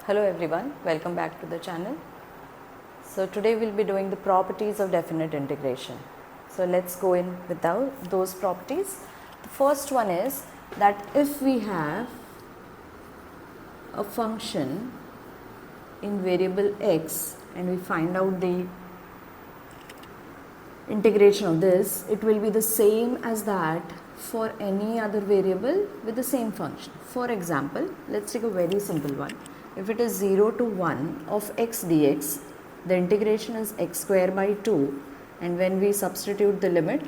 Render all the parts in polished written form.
Hello everyone, welcome back to the channel. So today we'll be doing the properties of definite integration. So let's go in with those properties. The first one is that if we have a function in variable x and we find out the integration of this, it will be the same as that for any other variable with the same function. For example, let's take a very simple one. If it is 0 to 1 of x dx, the integration is x square by 2, and when we substitute the limit,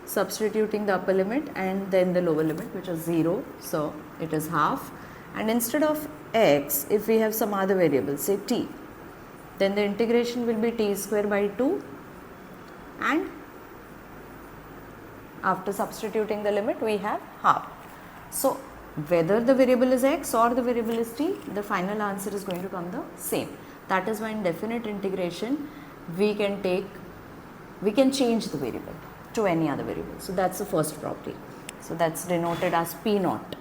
substituting the upper limit and then the lower limit, which is 0, so it is half, and instead of x, if we have some other variable, say t, then the integration will be t square by 2, and after substituting the limit we have half. So whether the variable is x or the variable is t, the final answer is going to come the same. That is why in definite integration we can change the variable to any other variable. So that's the first property. So that's denoted as p naught.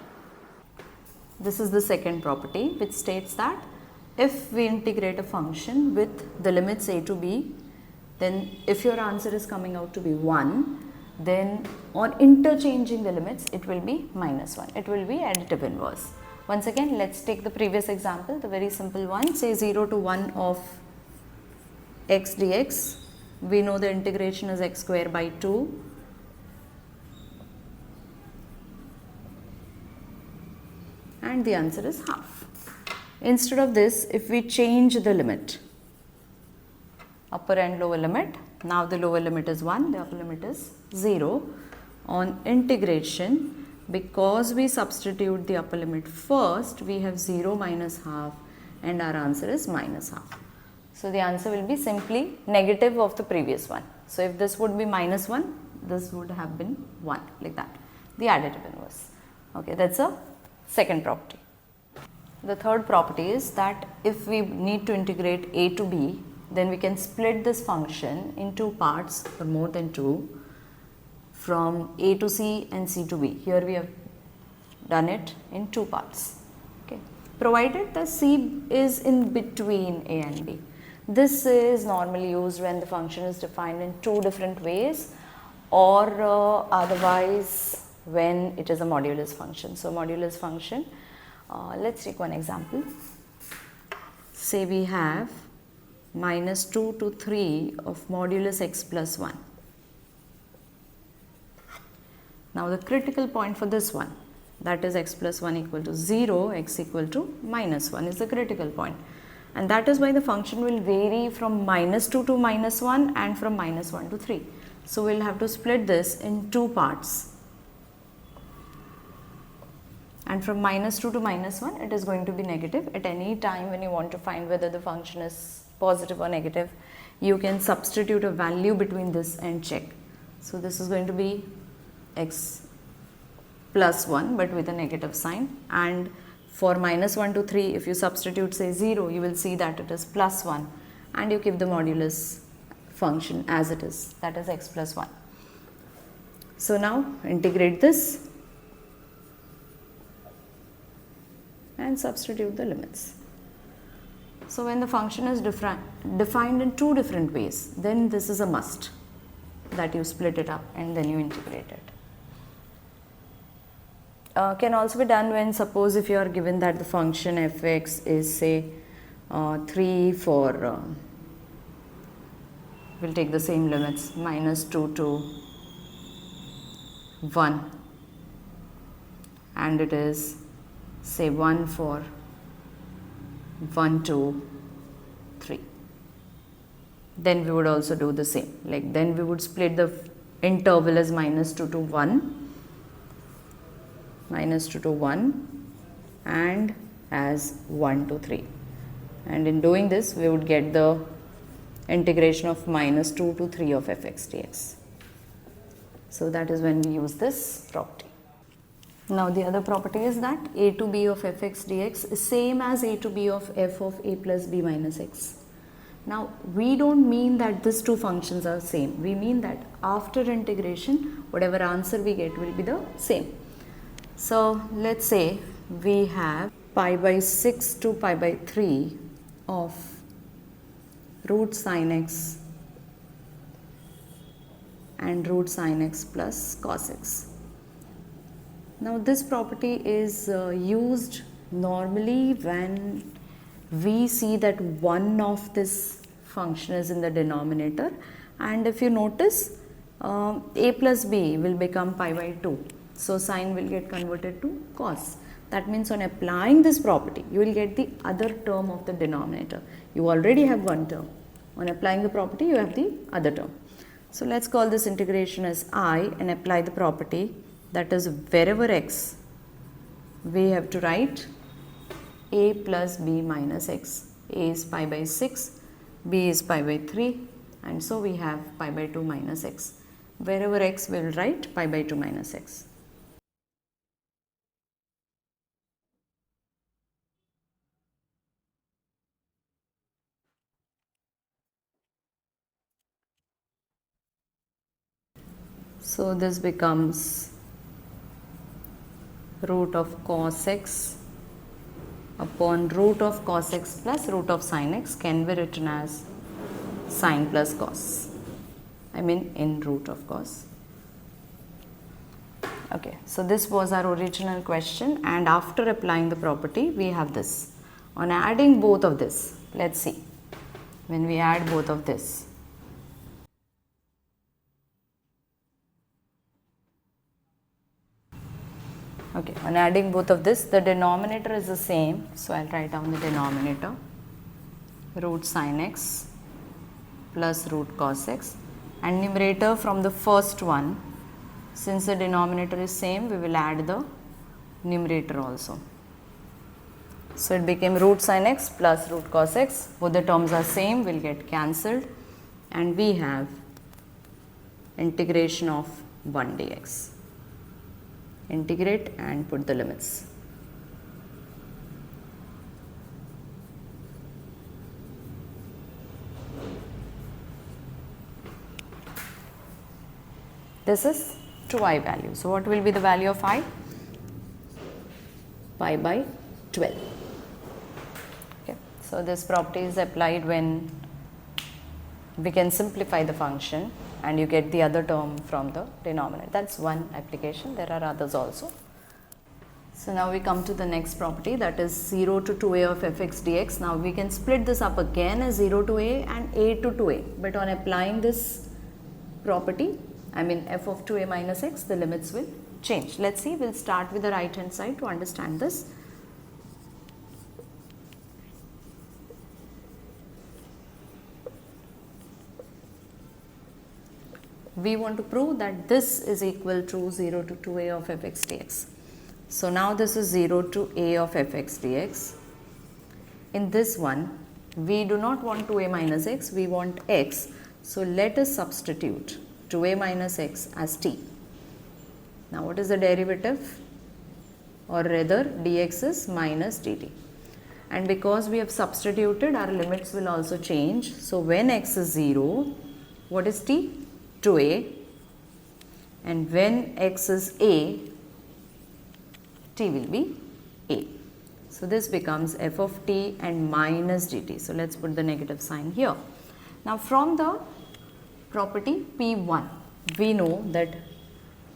This is the second property, which states that if we integrate a function with the limits a to b, then if your answer is coming out to be 1, then on interchanging the limits it will be minus 1. It will be additive inverse. Once again, let's take the previous example, the very simple one, say 0 to 1 of x dx. We know the integration is x square by 2. And the answer is half. Instead of this, if we change the limit, upper and lower limit, now the lower limit is 1, the upper limit is 0. On integration, because we substitute the upper limit first, we have 0 minus half and our answer is minus half. So the answer will be simply negative of the previous one. So if this would be minus 1, this would have been 1, like that, the additive inverse. Okay, that's a second property. The third property is that if we need to integrate a to b, then we can split this function in two parts or more than two, from a to c and c to b. Here we have done it in two parts, okay, provided the c is in between a and b. This is normally used when the function is defined in two different ways, or otherwise when it is a modulus function. So modulus function, let's take one example. Say we have minus 2 to 3 of modulus x plus 1. Now the critical point for this one, that is x plus 1 equal to 0, x equal to minus 1 is the critical point. And that is why the function will vary from minus 2 to minus 1 and from minus 1 to 3. So we will have to split this in two parts. And from minus 2 to minus 1, it is going to be negative. At any time when you want to find whether the function is positive or negative, you can substitute a value between this and check. So this is going to be x plus 1 but with a negative sign, and for minus 1 to 3, if you substitute say 0, you will see that it is plus 1, and you keep the modulus function as it is, that is x plus 1. So now integrate this and substitute the limits. So when the function is defined in two different ways, then this is a must, that you split it up and then you integrate it. Can also be done when, suppose if you are given that the function fx is say 3 for, we'll take the same limits, minus 2 to 1, and it is say 1 for 1 to 3. Then we would also do the same, like then we would split the interval as minus 2 to 1, minus 2 to 1, and as 1 to 3. And in doing this, we would get the integration of minus 2 to 3 of fx dx. So that is when we use this property. Now the other property is that a to b of fx dx is same as a to b of f of a plus b minus x. Now we don't mean that these two functions are same. We mean that after integration, whatever answer we get will be the same. So let's say we have pi by 6 to pi by 3 of root sine x and root sine x plus cos x. Now this property is used normally when we see that one of this function is in the denominator, and if you notice a plus b will become pi by 2. So sine will get converted to cos. That means on applying this property, you will get the other term of the denominator. You already have one term. On applying the property, you have the other term. So let's call this integration as I and apply the property, that is wherever x, we have to write a plus b minus x. A is pi by 6, b is pi by 3, and so we have pi by 2 minus x. Wherever x, we will write pi by 2 minus x. So this becomes root of cos x upon root of cos x plus root of sin x can be written as sine plus cos. I mean in root of cos. Okay, so this was our original question, and after applying the property we have this. On adding both of this, let's see, when we add both of this, okay, on adding both of this, the denominator is the same, so I'll write down the denominator, root sin x plus root cos x, and numerator from the first one, since the denominator is same, we will add the numerator also. So it became root sin x plus root cos x, both the terms are same, will get cancelled, and we have integration of 1 dx. Integrate and put the limits. This is to I value. So what will be the value of I? Pi by 12. Okay. So this property is applied when we can simplify the function and you get the other term from the denominator. That's one application. There are others also. So now we come to the next property, that is 0 to 2a of fx dx. Now we can split this up again as 0 to a and a to 2a. But on applying this property, I mean f of 2a minus x, the limits will change. Let's see, we'll start with the right hand side to understand this. We want to prove that this is equal to 0 to 2a of fx dx. So now this is 0 to a of fx dx. In this one, we do not want 2a minus x, we want x. So let us substitute 2a minus x as t. Now what is the derivative? Or rather dx is minus dt. And because we have substituted, our limits will also change. So when x is 0, what is t? 2a, and when x is a, t will be a. So this becomes f of t and minus dt. So let's put the negative sign here. Now from the property P1, we know that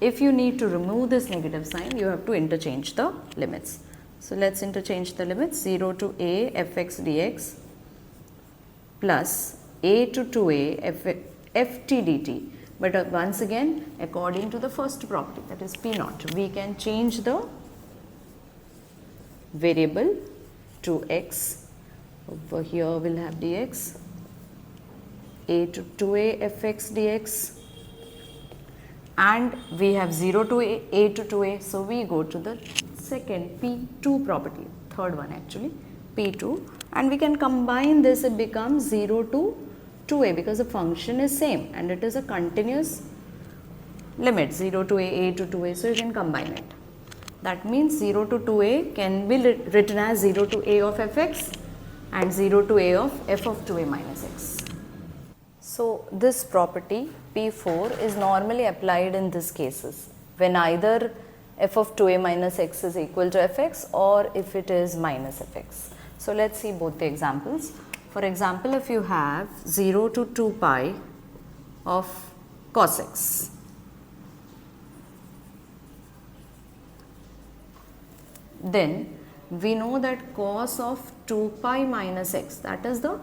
if you need to remove this negative sign, you have to interchange the limits. So let's interchange the limits, 0 to a fx dx plus a to 2a ft dt. But once again, according to the first property, that is P naught, we can change the variable to x. Over here we'll have dx, a to 2a fx dx, and we have 0 to a to 2a. So we go to the second P2 property, third one actually, P2, and we can combine this. It becomes 0 to 2a because the function is same and it is a continuous limit, 0 to a to 2a, so you can combine it. That means 0 to 2a can be written as 0 to a of fx and 0 to a of f of 2a minus x. So this property P4 is normally applied in these cases when either f of 2a minus x is equal to fx or if it is minus fx. So, let us see both the examples. For example, if you have 0 to 2 pi of cos x, then we know that cos of 2 pi minus x, that is the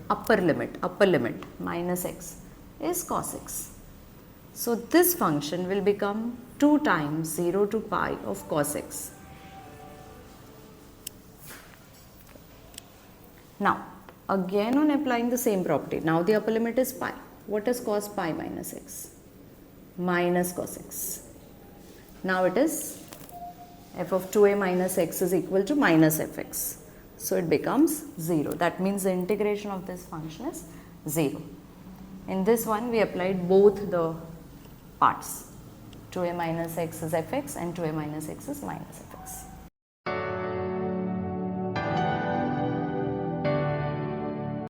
upper limit minus x is cos x. So, this function will become 2 times 0 to pi of cos x. Now, again on applying the same property, now the upper limit is pi. What is cos pi minus x? Minus cos x. Now, it is f of 2a minus x is equal to minus fx. So, it becomes 0. That means the integration of this function is 0. In this one, we applied both the parts. 2a minus x is fx and 2a minus x is minus fx.